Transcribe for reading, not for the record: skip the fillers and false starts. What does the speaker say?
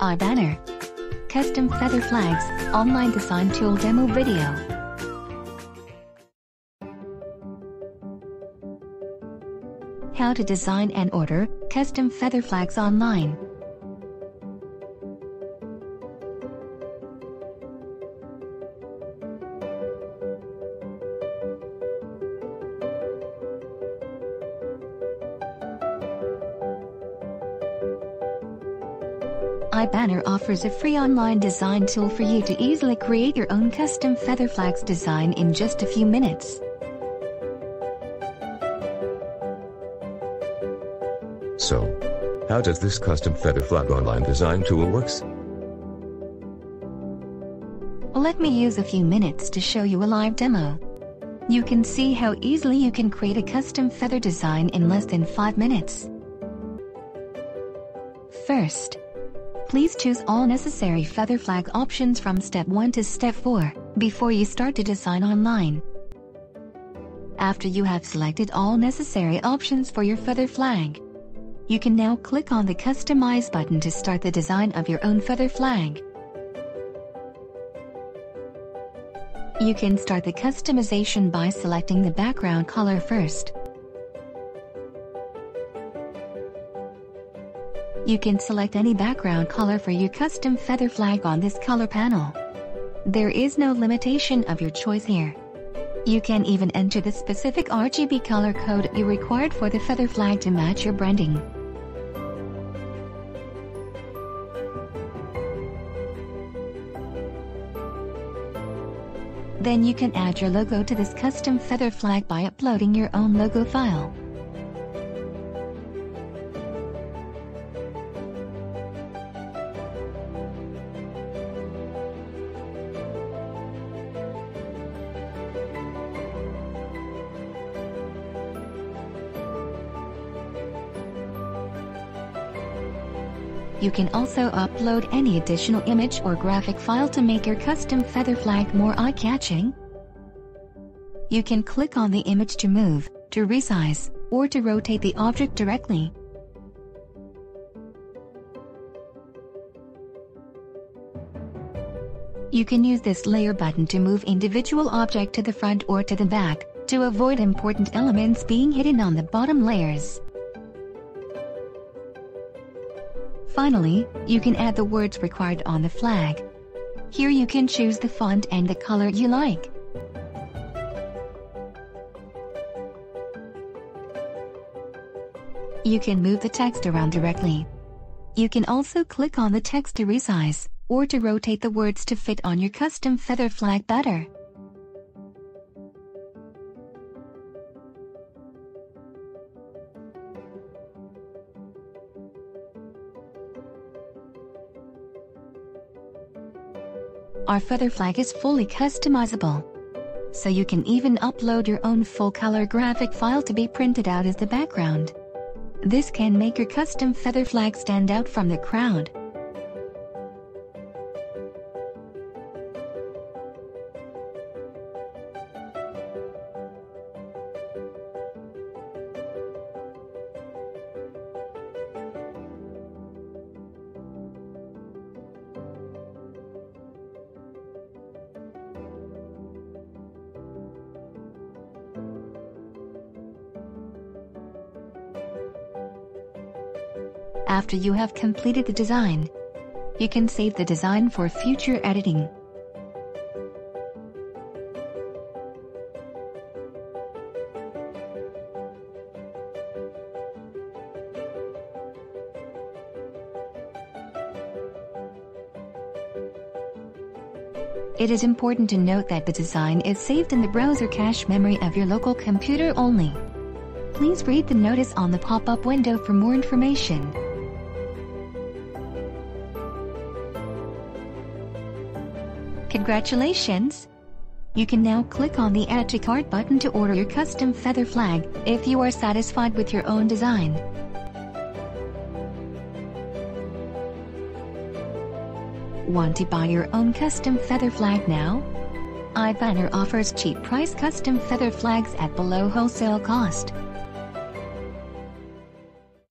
iBanner. Custom Feather Flags, Online Design Tool Demo Video. How to design and order custom feather flags online. iBanner offers a free online design tool for you to easily create your own custom feather flags design in just a few minutes. So, how does this custom feather flag online design tool works? Let me use a few minutes to show you a live demo. You can see how easily you can create a custom feather design in less than 5 minutes. First, please choose all necessary feather flag options from step 1 to step 4 before you start to design online. After you have selected all necessary options for your feather flag, you can now click on the Customize button to start the design of your own feather flag. You can start the customization by selecting the background color first. You can select any background color for your custom feather flag on this color panel. There is no limitation of your choice here. You can even enter the specific RGB color code you required for the feather flag to match your branding. Then you can add your logo to this custom feather flag by uploading your own logo file. You can also upload any additional image or graphic file to make your custom feather flag more eye-catching. You can click on the image to move, to resize, or to rotate the object directly. You can use this layer button to move individual object to the front or to the back, to avoid important elements being hidden on the bottom layers. Finally, you can add the words required on the flag. Here you can choose the font and the color you like. You can move the text around directly. You can also click on the text to resize, or to rotate the words to fit on your custom feather flag better. Our feather flag is fully customizable, so you can even upload your own full-color graphic file to be printed out as the background. This can make your custom feather flag stand out from the crowd. After you have completed the design, you can save the design for future editing. It is important to note that the design is saved in the browser cache memory of your local computer only. Please read the notice on the pop-up window for more information. Congratulations! You can now click on the Add to Cart button to order your custom feather flag if you are satisfied with your own design. Want to buy your own custom feather flag now? iBanner offers cheap price custom feather flags at below wholesale cost.